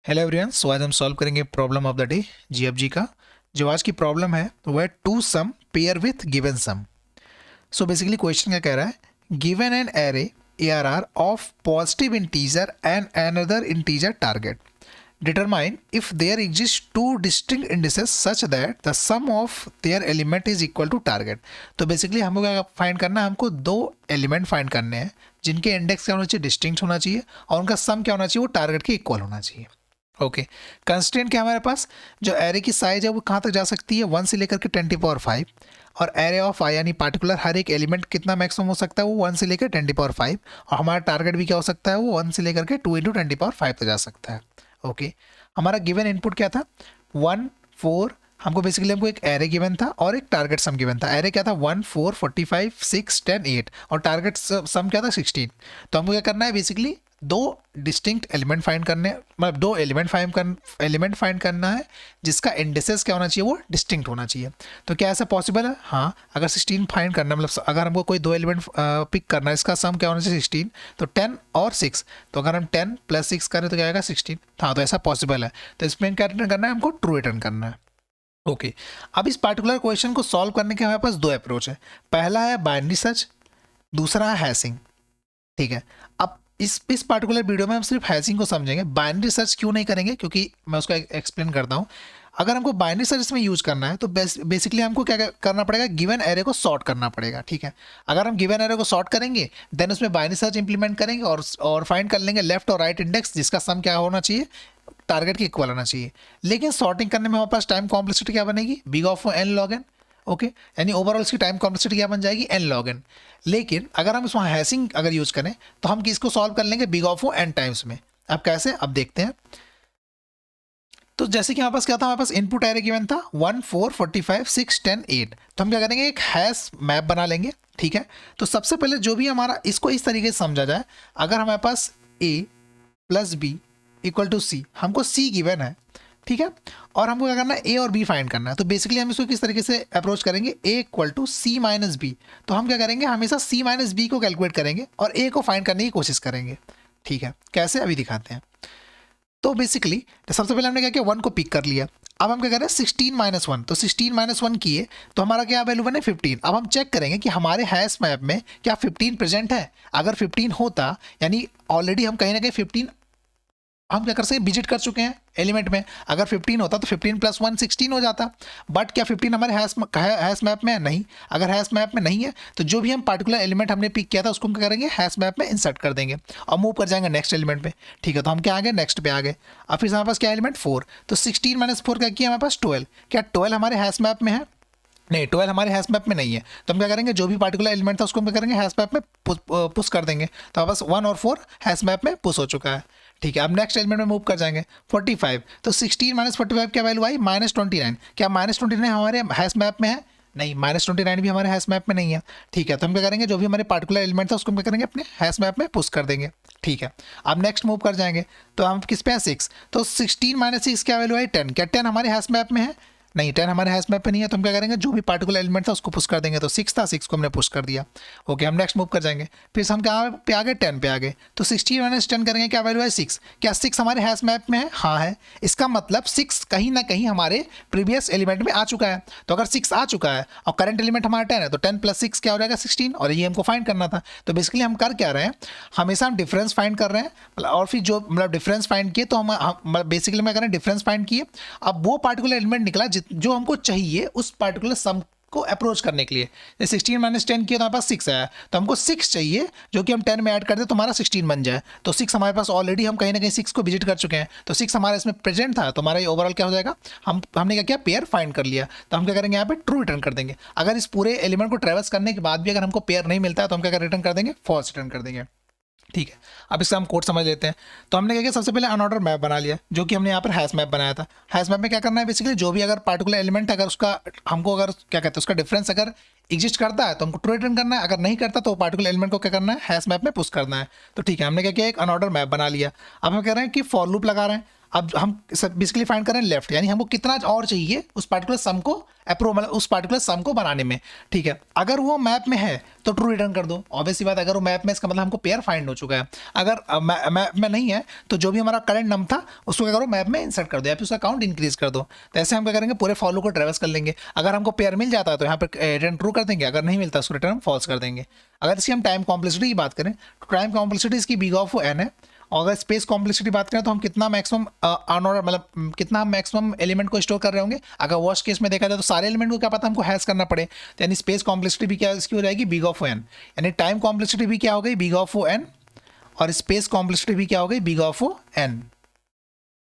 Hello everyone, सो आज हम solve करेंगे problem of the day GFG का। जो आज की प्रॉब्लम है वो है two sum pair with given sum. So basically question क्या कह रहा है, given an array ARR of positive integer and another integer target, determine if there exist two distinct indices such that the sum of their element is equal to target। तो basically हमको क्या find करना है, हमको दो element find करने हैं जिनके इंडेक्स क्या होना चाहिए, डिस्टिंक्ट होना चाहिए, और उनका सम क्या होना चाहिए, वो टारगेट के इक्वल होना चाहिए। ओके, कंस्ट्रेंट क्या हमारे पास, जो एरे की साइज है वो कहाँ तक जा सकती है, 1 से लेकर के 10⁵, और एरे ऑफ आई यानी पार्टिकुलर हर एक एलिमेंट कितना मैक्सिमम हो सकता है, वो 1 से लेकर 10⁵, और हमारा टारगेट भी क्या हो सकता है, वो 1 से लेकर के 2 × 10⁵ तक जा सकता है। ओके, हमारा गिवन इनपुट क्या था, 1 4, हमको एक एरे गिवन था और एक टारगेट सम गिवन था। एरे क्या था, 1 4 45 6 10 8, और टारगेट सम क्या था, 16। तो हमको क्या करना है, बेसिकली दो डिस्टिंक्ट एलिमेंट फाइंड करने, मतलब दो एलिमेंट फाइंड करना है जिसका इंडिसेस क्या होना चाहिए, वो डिस्टिंक्ट होना चाहिए। तो क्या ऐसा पॉसिबल है? हाँ, अगर 16 फाइंड करना, मतलब अगर हमको कोई दो एलिमेंट पिक करना है, इसका सम क्या होना चाहिए, 16, तो 10 और 6, तो अगर हम 10 + 6 करें तो क्या आएगा, 16। हाँ, तो ऐसा पॉसिबल है। तो इसमें क्या रिटर्न करना है, हमको ट्रू रिटर्न करना है। ओके, अब इस पार्टिकुलर क्वेश्चन को सॉल्व करने के हमारे पास दो अप्रोच है। पहला है बाइनरी सर्च, दूसरा है हैशिंग। ठीक है, अब इस पार्टिकुलर वीडियो में हम सिर्फ हैशिंग को समझेंगे, बाइनरी सर्च क्यों नहीं करेंगे, क्योंकि मैं उसको एक्सप्लेन करता हूँ। अगर हमको बाइनरी सर्च में यूज करना है तो बेसिकली हमको क्या करना पड़ेगा, गिवन एरे को सॉर्ट करना पड़ेगा। ठीक है, अगर हम गिवन एरे को सॉर्ट करेंगे देन उसमें बाइनरी सर्च इंप्लीमेंट करेंगे और फाइंड कर लेंगे लेफ्ट और राइट इंडेक्स जिसका सम क्या होना चाहिए, टारगेट के इक्वल होना चाहिए। लेकिन सॉर्टिंग करने में हमारे पास टाइम कॉम्प्लेक्सिटी क्या बनेगी, big of n log n। Okay, यानी ओवरऑल इसकी टाइम कॉम्प्लेक्सिटी क्या बन जाएगी, n log n। लेकिन अगर हम इसमें हैशिंग अगर यूज करें तो हम किसको सॉल्व कर लेंगे, बिग ऑफ n टाइम्स में। अब कैसे, अब देखते हैं। तो जैसे कि हमारे पास क्या था, हमारे पास इनपुट एरे गिवन था 1 4 45 6 10 8। तो हम क्या करेंगे, एक हैश मैप बना लेंगे। ठीक है, तो सबसे पहले जो भी हमारा, इसको इस तरीके से समझा जाए, अगर हमारे पास a + b = c, हमको c गिवन है। ठीक है, और हमको क्या करना है, ए और बी फाइंड करना है। तो बेसिकली हम इसको किस तरीके से अप्रोच करेंगे, a = c - b। तो हम क्या करेंगे, हमेशा c - b को कैलकुलेट करेंगे और a को फाइंड करने की कोशिश करेंगे। ठीक है, कैसे अभी दिखाते हैं। तो बेसिकली सबसे पहले हमने क्या किया, 1 को पिक कर लिया। अब हम क्या करें, 16 - 1, तो 16 - 1 किए तो हमारा क्या वैल्यू बने, 15। अब हम चेक करेंगे कि हमारे हैश मैप में क्या 15 प्रेजेंट है। अगर 15 होता, यानी ऑलरेडी हम कहीं ना कहीं 15 हम क्या कर सकते हैं, विजिट कर चुके हैं एलिमेंट में। अगर 15 होता तो 15 + 1 16 हो जाता। बट क्या 15 हमारे हैश मैप में है? नहीं। अगर हैश मैप में नहीं है तो जो भी हम पार्टिकुलर एलिमेंट हमने पिक किया था उसको हम क्या करेंगे, हैश मैप में इंसर्ट कर देंगे और मूव कर जाएंगे नेक्स्ट एलिमेंट पे। ठीक है, तो हम क्या आ गए, नेक्स्ट पे आ गए। अब फिर हमारे पास क्या एलिमेंट, 4। तो 16 - 4 क्या किया, हमारे पास 12। क्या 12 हमारे हैश मैप में है? नहीं, 12 हमारे हैश मैप में नहीं है। तो हम क्या करेंगे, जो भी पार्टिकुलर एलिमेंट था उसको हम क्या करेंगे, हैश मैप में पुश कर देंगे। तो हमारे पास 1 और 4 हैश मैप में पुश हो चुका है। ठीक है, अब नेक्स्ट एलिमेंट में मूव कर जाएंगे, 45। तो 16 - 45 क्या वैल्यू आई, -29। क्या -29 हमारे हैश मैप में है? नहीं, -29 भी हमारे हैश मैप में नहीं है। ठीक है, तो हम क्या करेंगे, जो भी हमारे पार्टिकुलर एलिमेंट था उसको हम क्या करेंगे, अपने हैश मैप में पुश कर देंगे। ठीक है, अब नेक्स्ट मूव कर जाएंगे तो हम किस पे हैं, 6। तो 16 - 6 क्या वैल्यू आई, 10। क्या 10 हमारे हैश मैप में है? नहीं, 10 हमारे हैश मैप पे नहीं है। तो हम क्या करेंगे, जो भी पार्टिकुलर एलिमेंट था उसको पुश कर देंगे। तो 6 था, 6 को हमने पुश कर दिया। ओके, हम नेक्स्ट मूव कर जाएंगे, फिर हम कहाँ पे आ गए, 10 पे आ गए। तो 16 - 10 करेंगे, क्या वैल्यू है, 6। क्या 6 हमारे हैश मैप में है? हाँ है। इसका मतलब 6 कहीं ना कहीं हमारे प्रीवियस एलिमेंट में आ चुका है। तो अगर 6 आ चुका है और करंट एलिमेंट हमारा 10 है तो 10 + 6 क्या हो जाएगा, 16। और ये हमको फाइंड करना था। तो बेसिकली हम कर क्या रहे हैं, हमेशा हम डिफरेंस फाइंड कर रहे हैं। और फिर जो डिफरेंस फाइंड किए तो हम बेसिकली मैं करें, डिफरेंस फाइंड किए। अब वो पार्टिकुलर एलिमेंट निकला जो हमको चाहिए उस पार्टिकुलर सम को अप्रोच करने के लिए। 16 - 10 किया तो हमारे पास 6 आया, तो हमको 6 चाहिए जो कि हम 10 में ऐड कर दे तो हमारा 16 बन जाए। तो 6 हमारे पास ऑलरेडी, हम कहीं ना कहीं 6 को विजिट कर चुके हैं, तो 6 हमारे इसमें प्रेजेंट था। तो हमारा ये ओवरऑल क्या हो जाएगा, हमने क्या किया, पेयर फाइंड कर लिया। तो हम क्या करेंगे, यहाँ पे ट्रू रिटर्न कर देंगे। अगर इस पूरे एलिमेंट को ट्रेवर्स करने के बाद भी अगर हमको पेयर नहीं मिलता है तो हम क्या रिटर्न कर देंगे, फॉल्स रिटर्न कर देंगे। ठीक है, अब इसका हम कोड समझ लेते हैं। तो हमने क्या किया, सबसे पहले अनऑर्डर मैप बना लिया, जो कि हमने यहाँ पर हैश मैप बनाया था। हैश मैप में क्या करना है, बेसिकली जो भी अगर पार्टिकुलर एलिमेंट अगर उसका हमको अगर क्या कहते हैं, उसका डिफरेंस अगर एग्जिस्ट करता है तो हमको ट्रू रिटर्न करना है। अगर नहीं करता तो पार्टिकुलर एलिमेंट को क्या करना है, हैश मैप में पुश करना है। तो ठीक है, हमने क्या किया, एक अनऑर्डर मैप बना लिया। अब हम कह रहे हैं कि फॉर लूप लगा रहे हैं। अब हम बेसिकली फाइंड कर रहे हैं लेफ्ट, यानी हमको कितना और चाहिए उस पार्टिकुलर सम को अप्रूव, मतलब उस पार्टिकुलर सम को बनाने में, ठीक है। अगर वो मैप में है तो ट्रू रिटर्न कर दो, ऑब्वियस सी बात, अगर वो मैप में, इसका मतलब हमको पेयर फाइंड हो चुका है। अगर मैप में नहीं है तो जो भी हमारा करंट नम था उसको क्या करो, मैप में इंसर्ट कर दो या फिर उसका काउंट इंक्रीज कर दो। तो ऐसे हम क्या करेंगे, पूरे फॉलो को ट्रेवर्स कर लेंगे। अगर हमको पेयर मिल जाता है तो यहाँ पर रिटर्न ट्रू कर देंगे, अगर नहीं मिलता उसको रिटर्न फॉल्स कर देंगे। अगर इसकी हम टाइम कॉम्प्लेक्सिटी की बात करें तो टाइम कॉम्प्लेक्सिटी इसकी बिग ऑफ एन है। और अगर स्पेस कॉम्प्लेक्सिटी बात करें तो हम कितना मैक्सिमम अनऑर्डर, मतलब कितना हम मैक्सिमम एलिमेंट को स्टोर कर रहे होंगे। अगर वर्स्ट केस में देखा जाए तो सारे एलिमेंट को क्या पता हमको हैश करना पड़े, तो यानी स्पेस कॉम्प्लेक्सिटी भी क्या इसकी हो जाएगी, बिग ऑफ एन। यानी टाइम कॉम्प्लेक्सिटी भी क्या हो गई, बिग ऑफ एन, और स्पेस कॉम्प्लेक्सिटी भी क्या हो गई, बिग ऑफ एन।